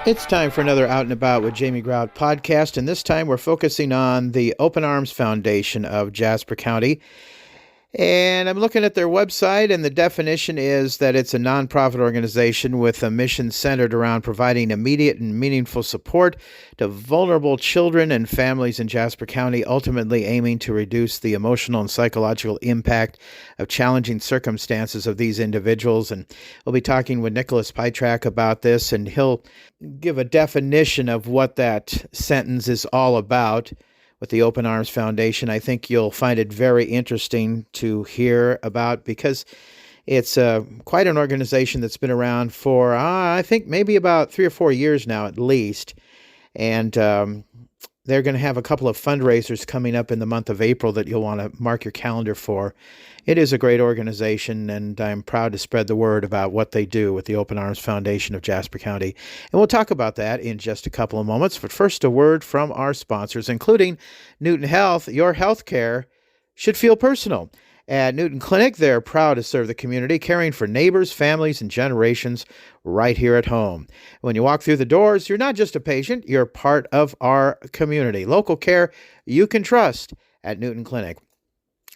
It's time for another Out and About with Jamie Grout podcast, and this time we're focusing on the Open Arms Foundation of Jasper County. And I'm looking at their website, and the definition is that it's a nonprofit organization with a mission centered around providing immediate and meaningful support to vulnerable children and families in Jasper County, ultimately aiming to reduce the emotional and psychological impact of challenging circumstances of these individuals. And we'll be talking with Nicholas Pytrak about this, and he'll give a definition of what that sentence is all about. With the Open Arms Foundation, I think you'll find it very interesting to hear about, because it's quite an organization that's been around for, I think, maybe about 3 or 4 years now at least. And they're going to have a couple of fundraisers coming up in the month of April that you'll want to mark your calendar for. It is a great organization, and I'm proud to spread the word about what they do with the Open Arms Foundation of Jasper County. And we'll talk about that in just a couple of moments. But first, a word from our sponsors, including Newton Health. Your health care should feel personal. At Newton Clinic, they're proud to serve the community, caring for neighbors, families, and generations right here at home. When you walk through the doors, you're not just a patient, you're part of our community. Local care you can trust at Newton Clinic.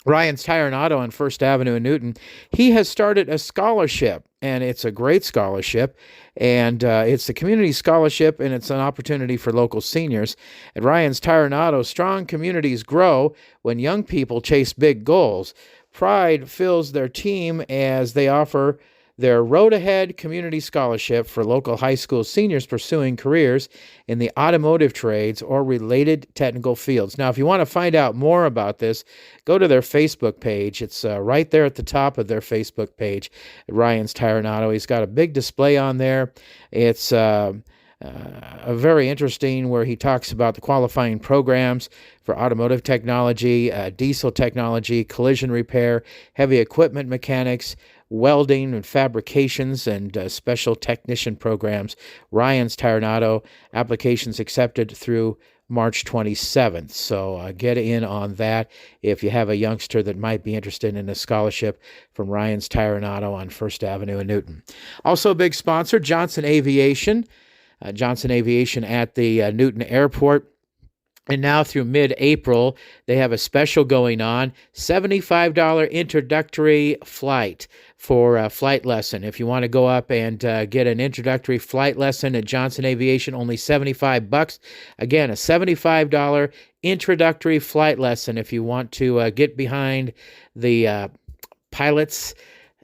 Ryan's Tire and Auto on First Avenue in Newton, he has started a scholarship, and it's a great scholarship, and it's the community scholarship, and it's an opportunity for local seniors. At Ryan's Tire and Auto, strong communities grow when young people chase big goals. Pride fills their team as they offer their Road Ahead Community Scholarship for local high school seniors pursuing careers in the automotive trades or related technical fields. Now, if you want to find out more about this, go to their Facebook page. It's right there at the top of their Facebook page at Ryan's Tire and Auto. He's got a big display on there. It's a very interesting, where he talks about the qualifying programs for automotive technology, diesel technology, collision repair, heavy equipment mechanics, welding and fabrications, and special technician programs. Ryan's Tire and Auto, applications accepted through March 27th. So get in on that if you have a youngster that might be interested in a scholarship from Ryan's Tire and Auto on First Avenue in Newton. Also a big sponsor, Johnson Aviation. Johnson Aviation at the Newton Airport. And now through mid-April, they have a special going on, $75 introductory flight for a flight lesson. If you want to go up and get an introductory flight lesson at Johnson Aviation, only $75. Again, a $75 introductory flight lesson if you want to get behind the pilot's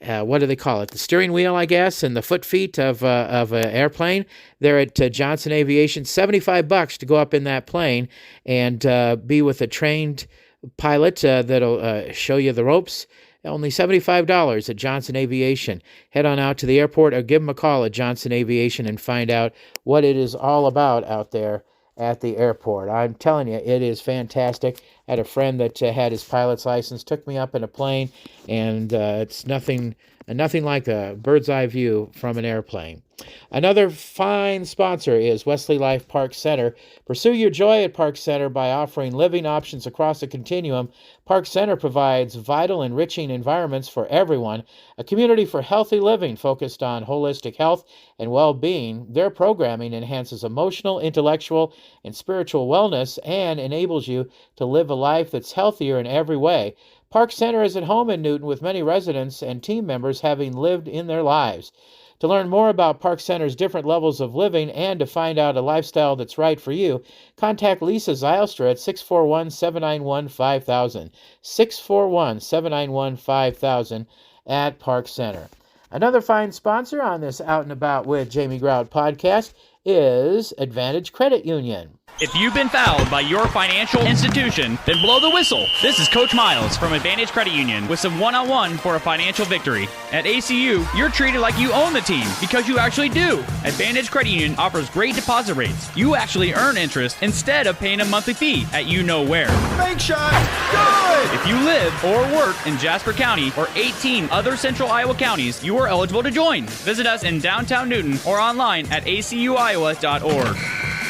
what do they call it? The steering wheel, I guess, and the foot feet of an airplane. They're at Johnson Aviation, $75 to go up in that plane and be with a trained pilot that'll show you the ropes. Only $75 at Johnson Aviation. Head on out to the airport or give them a call at Johnson Aviation and find out what it is all about out there at the airport. I'm telling you, it is fantastic. I had a friend that had his pilot's license, took me up in a plane, and it's nothing like a bird's eye view from an airplane. Another fine sponsor is Wesley Life Park Center. Pursue your joy at Park Center by offering living options across the continuum. Park Center provides vital, enriching environments for everyone, a community for healthy living focused on holistic health and well-being. Their programming enhances emotional, intellectual, and spiritual wellness and enables you to live a life that's healthier in every way. Park Center is at home in Newton, with many residents and team members having lived in their lives. To learn more about Park Center's different levels of living and to find out a lifestyle that's right for you, contact Lisa Zylstra at 641-791-5000. 641-791-5000 at Park Center. Another fine sponsor on this Out and About with Jamie Grout podcast is Advantage Credit Union. If you've been fouled by your financial institution, then blow the whistle. This is Coach Miles from Advantage Credit Union with some one-on-one for a financial victory. At ACU, you're treated like you own the team because you actually do. Advantage Credit Union offers great deposit rates. You actually earn interest instead of paying a monthly fee at you know where. Bank shot! Good! If you live or work in Jasper County or 18 other central Iowa counties, you are eligible to join. Visit us in downtown Newton or online at acuiowa.org.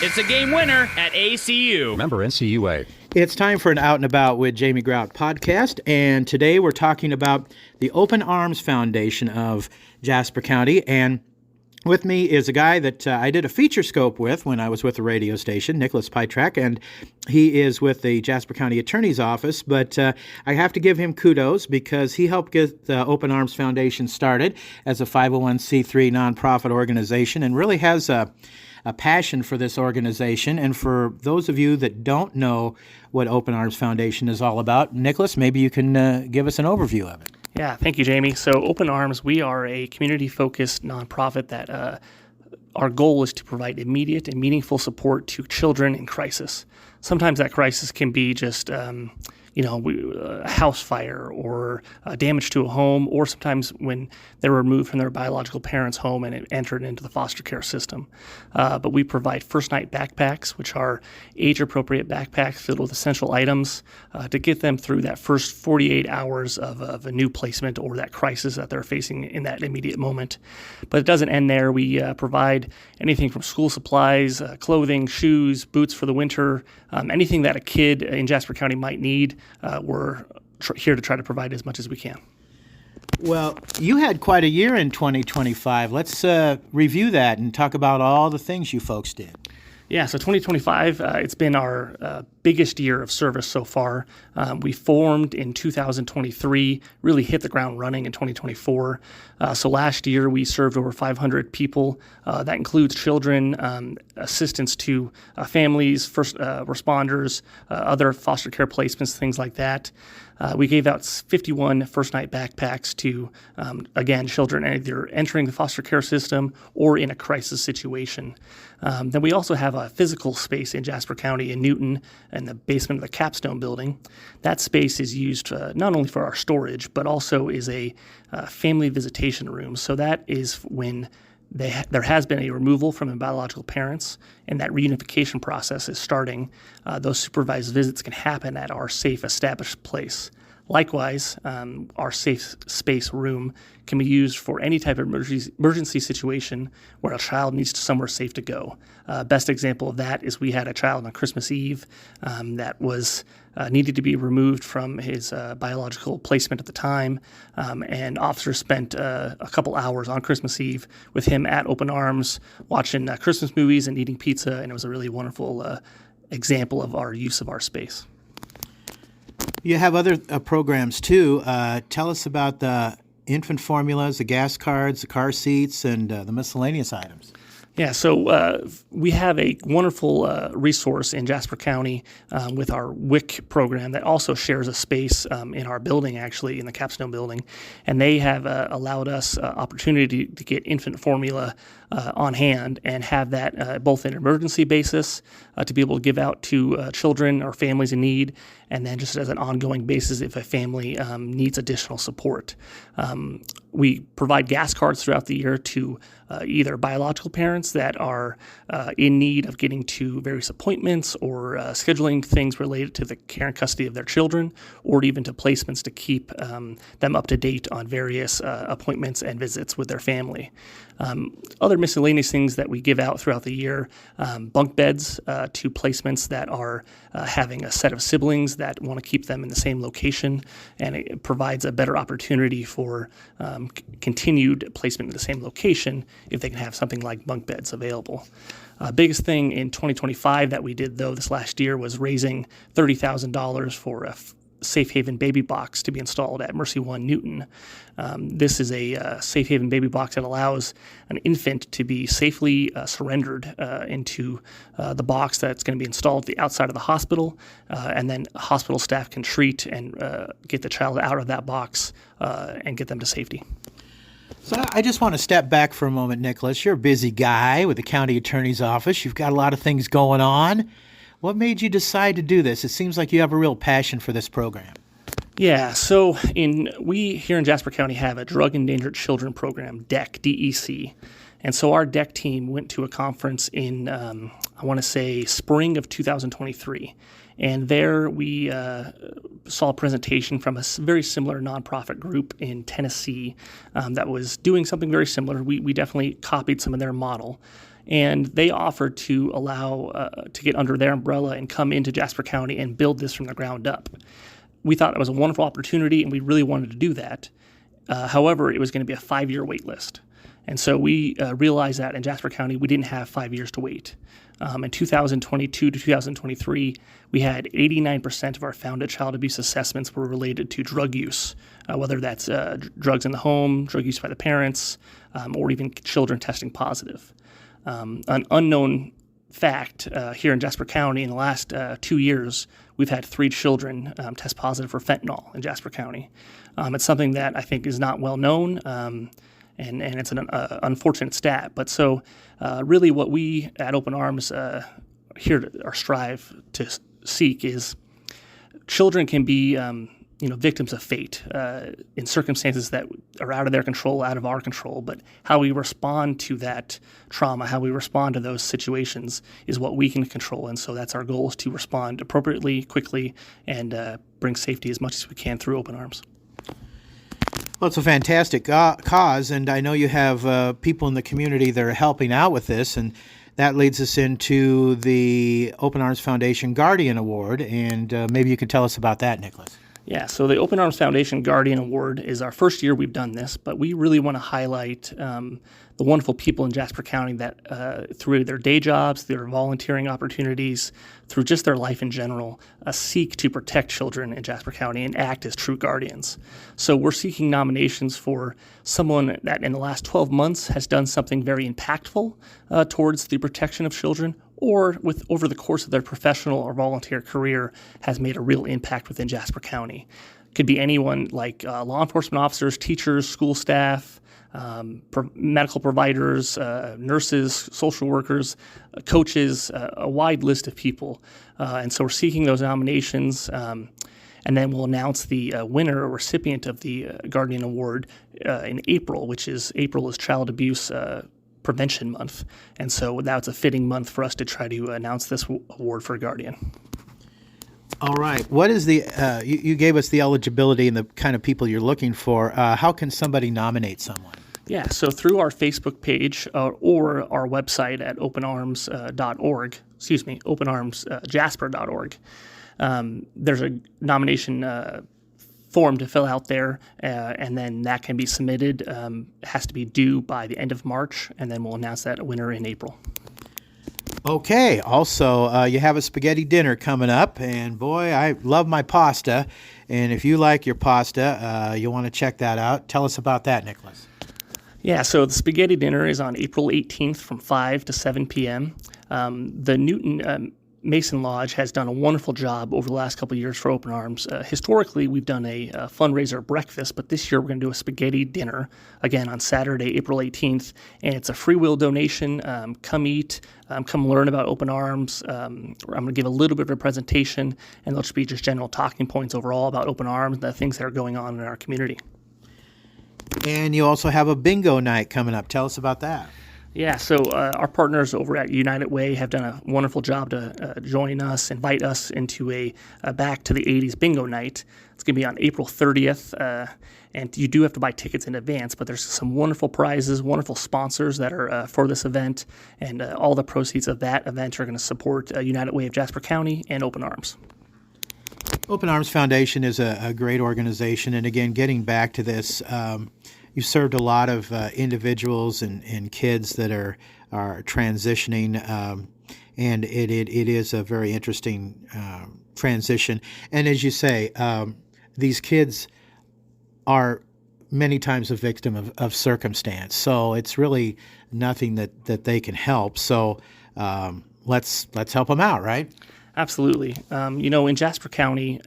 It's a game winner at ACU. Member NCUA. It's time for an Out and About with Jamie Grout podcast, and today we're talking about the Open Arms Foundation of Jasper County. And With me is a guy that I did a feature scope with when I was with the radio station, Nicholas Pytrak, and he is with the Jasper County Attorney's Office. But I have to give him kudos because he helped get the Open Arms Foundation started as a 501c3 nonprofit organization and really has a passion for this organization. And for those of you that don't know what Open Arms Foundation is all about, Nicholas, maybe you can give us an overview of it. Yeah, thank you, Jamie. So Open Arms, we are a community-focused nonprofit that our goal is to provide immediate and meaningful support to children in crisis. Sometimes that crisis can be just a house fire or damage to a home, or sometimes when they're removed from their biological parents' home and entered into the foster care system. But we provide first night backpacks, which are age-appropriate backpacks filled with essential items to get them through that first 48 hours of a new placement or that crisis that they're facing in that immediate moment. But it doesn't end there. We provide anything from school supplies, clothing, shoes, boots for the winter, anything that a kid in Jasper County might need. We're here to try to provide as much as we can. Well, you had quite a year in 2025. Let's review that and talk about all the things you folks did. Yeah, so 2025, it's been our biggest year of service so far. We formed in 2023, really hit the ground running in 2024. So last year, we served over 500 people. That includes children, assistance to families, first responders, other foster care placements, things like that. We gave out 51 first night backpacks to, again, children either entering the foster care system or in a crisis situation. Then we also have a physical space in Jasper County in Newton in the basement of the Capstone building. That space is used not only for our storage, but also is a family visitation room. So that is when there has been a removal from the biological parents, and that reunification process is starting. Those supervised visits can happen at our safe established place. Likewise, our safe space room can be used for any type of emergency situation where a child needs somewhere safe to go. Best example of that is we had a child on Christmas Eve that was needed to be removed from his biological placement at the time, and officers spent a couple hours on Christmas Eve with him at Open Arms watching Christmas movies and eating pizza, and it was a really wonderful example of our use of our space. You have other programs too. Tell us about the infant formulas, the gas cards, the car seats, and the miscellaneous items. Yeah, so we have a wonderful resource in Jasper County with our WIC program that also shares a space in our building, actually, in the Capstone building. And they have allowed us opportunity to get infant formula on hand and have that both in an emergency basis to be able to give out to children or families in need, and then just as an ongoing basis if a family needs additional support. We provide gas cards throughout the year to either biological parents that are in need of getting to various appointments or scheduling things related to the care and custody of their children, or even to placements to keep them up to date on various appointments and visits with their family. Other miscellaneous things that we give out throughout the year, bunk beds to placements that are having a set of siblings that want to keep them in the same location, and it provides a better opportunity for continued placement in the same location if they can have something like bunk beds available. Biggest thing in 2025 that we did, though, this last year was raising $30,000 for a Safe Haven baby box to be installed at Mercy One Newton. This is a Safe Haven baby box that allows an infant to be safely surrendered into the box that's going to be installed at the outside of the hospital, and then hospital staff can treat and get the child out of that box and get them to safety. So I just want to step back for a moment, Nicholas. You're a busy guy with the county attorney's office. You've got a lot of things going on. What made you decide to do this? It seems like you have a real passion for this program. Yeah, so we here in Jasper County have a Drug Endangered Children program, DEC, D-E-C. And so our DEC team went to a conference in, I want to say, spring of 2023. And there we saw a presentation from a very similar nonprofit group in Tennessee that was doing something very similar. We definitely copied some of their model. And they offered to allow to get under their umbrella and come into Jasper County and build this from the ground up. We thought it was a wonderful opportunity, and we really wanted to do that. However, it was going to be a 5-year wait list. And so we realized that in Jasper County, we didn't have 5 years to wait. In 2022 to 2023, we had 89% of our founded child abuse assessments were related to drug use, whether that's drugs in the home, drug use by the parents, or even children testing positive. An unknown fact here in Jasper County in the last 2 years, we've had 3 children test positive for fentanyl in Jasper County. It's something that I think is not well known, and it's an unfortunate stat. But so really what we at Open Arms here or strive to seek is children can be victims of fate in circumstances that are out of their control, out of our control. But how we respond to that trauma, how we respond to those situations is what we can control. And so that's our goal, is to respond appropriately, quickly, and bring safety as much as we can through Open Arms. Well, it's a fantastic cause, and I know you have people in the community that are helping out with this, and that leads us into the Open Arms Foundation Guardian Award, and maybe you could tell us about that, Nicholas. Yeah, so the Open Arms Foundation Guardian Award is our first year we've done this, but we really want to highlight the wonderful people in Jasper County that through their day jobs, their volunteering opportunities, through just their life in general, seek to protect children in Jasper County and act as true guardians. So we're seeking nominations for someone that in the last 12 months has done something very impactful towards the protection of children, or over the course of their professional or volunteer career has made a real impact within Jasper County. Could be anyone like law enforcement officers, teachers, school staff, medical providers, nurses, social workers, coaches, a wide list of people. And so we're seeking those nominations, and then we'll announce the winner or recipient of the Guardian Award in April, which is Child Abuse Prevention Month. And so that's a fitting month for us to try to announce this award for Guardian. All right. What is the, you gave us the eligibility and the kind of people you're looking for. How can somebody nominate someone? Yeah, so through our Facebook page or our website at openarms.org, openarmsjasper.org, there's a nomination form to fill out there, and then that can be submitted. It has to be due by the end of March, and then we'll announce that winner in April. Okay. Also, you have a spaghetti dinner coming up, and boy, I love my pasta. And if you like your pasta, you'll want to check that out. Tell us about that, Nicholas. Yeah, so the spaghetti dinner is on April 18th from 5 to 7 p.m. The Newton Mason Lodge has done a wonderful job over the last couple of years for Open Arms. Historically, we've done a fundraiser breakfast, but this year we're going to do a spaghetti dinner, again, on Saturday, April 18th, and it's a free will donation. Come eat, come learn about Open Arms. I'm going to give a little bit of a presentation, and there'll just be just general talking points overall about Open Arms and the things that are going on in our community. And you also have a bingo night coming up. Tell us about that. Yeah, so our partners over at United Way have done a wonderful job to join us, invite us into a Back to the 80s bingo night. It's going to be on April 30th, and you do have to buy tickets in advance, but there's some wonderful prizes, wonderful sponsors that are for this event, and all the proceeds of that event are going to support United Way of Jasper County and Open Arms. Open Arms Foundation is a great organization, and again, getting back to this, you've served a lot of individuals and kids that are transitioning, and it is a very interesting transition. And as you say, these kids are many times a victim of circumstance, so it's really nothing that they can help. So let's help them out, right? Absolutely. In Jasper County,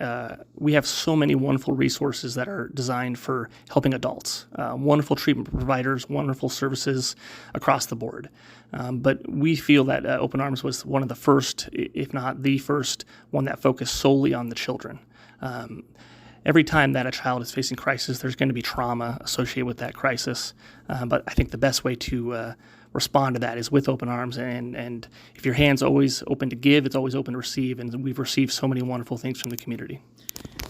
we have so many wonderful resources that are designed for helping adults. Wonderful treatment providers, wonderful services across the board. But we feel that Open Arms was one of the first, if not the first, one that focused solely on the children. Every time that a child is facing crisis, there's going to be trauma associated with that crisis. But I think the best way to respond to that is with Open Arms, and if your hand's always open to give, it's always open to receive, and we've received so many wonderful things from the community.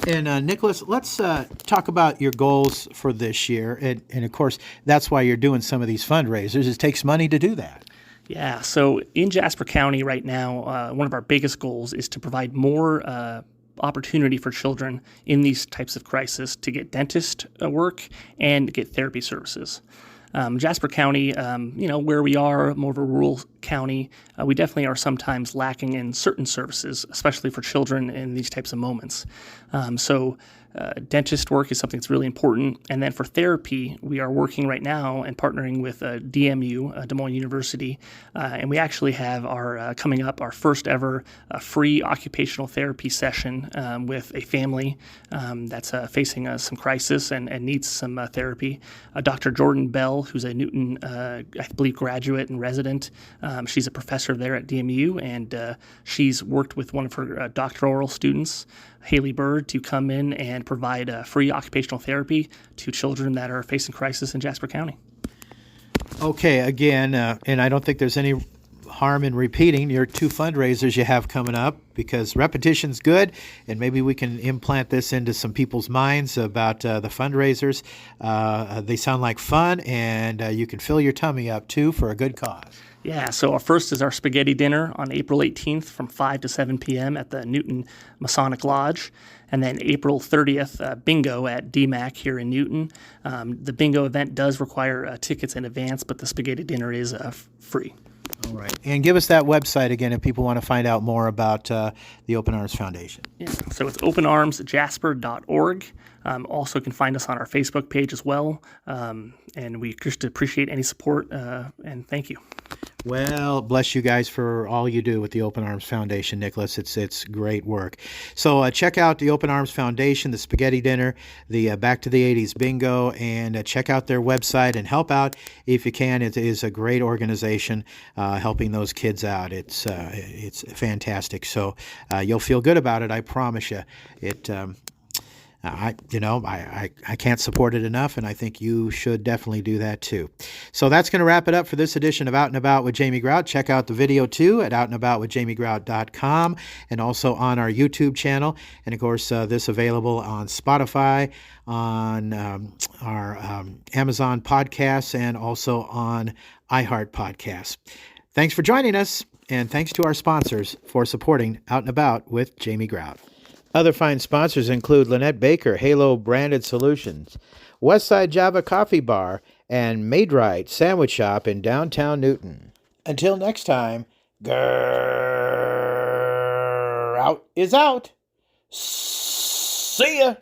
And Nicholas, let's talk about your goals for this year, and of course, that's why you're doing some of these fundraisers. It takes money to do that. Yeah, so in Jasper County right now, one of our biggest goals is to provide more opportunity for children in these types of crisis to get dentist work and get therapy services. Jasper County, where we are more of a rural county, we definitely are sometimes lacking in certain services, especially for children in these types of moments. Dentist work is something that's really important. And then for therapy, we are working right now and partnering with DMU, Des Moines University. And we actually have coming up our first ever free occupational therapy session with a family that's facing some crisis and needs some therapy. Dr. Jordan Bell, who's a Newton, I believe, graduate and resident. She's a professor there at DMU, and she's worked with one of her doctoral students, Haley Bird, to come in and provide free occupational therapy to children that are facing crisis in Jasper County. Okay, again, and I don't think there's any harm in repeating your 2 fundraisers you have coming up, because repetition's good, and maybe we can implant this into some people's minds about the fundraisers. They sound like fun, and you can fill your tummy up, too, for a good cause. Yeah, so our first is our spaghetti dinner on April 18th from 5 to 7 p.m. at the Newton Masonic Lodge. And then April 30th, bingo at DMAC here in Newton. The bingo event does require tickets in advance, but the spaghetti dinner is free. All right. And give us that website again if people want to find out more about the Open Arms Foundation. Yeah, so it's openarmsjasper.org. Also can find us on our Facebook page as well. And we just appreciate any support, and thank you. Well, bless you guys for all you do with the Open Arms Foundation, Nicholas. It's great work. So check out the Open Arms Foundation, the Spaghetti Dinner, the Back to the 80s Bingo, and check out their website and help out if you can. It is a great organization helping those kids out. It's fantastic. So you'll feel good about it, I promise you. I can't support it enough, and I think you should definitely do that too. So that's going to wrap it up for this edition of Out and About with Jamie Grout. Check out the video too at outandaboutwithjamiegrout.com and also on our YouTube channel. And of course, this available on Spotify, on our Amazon podcasts, and also on iHeart Podcasts. Thanks for joining us, and thanks to our sponsors for supporting Out and About with Jamie Grout. Other fine sponsors include Lynette Baker, Halo Branded Solutions, Westside Java Coffee Bar, and Made Right Sandwich Shop in downtown Newton. Until next time, Grout is out. See ya!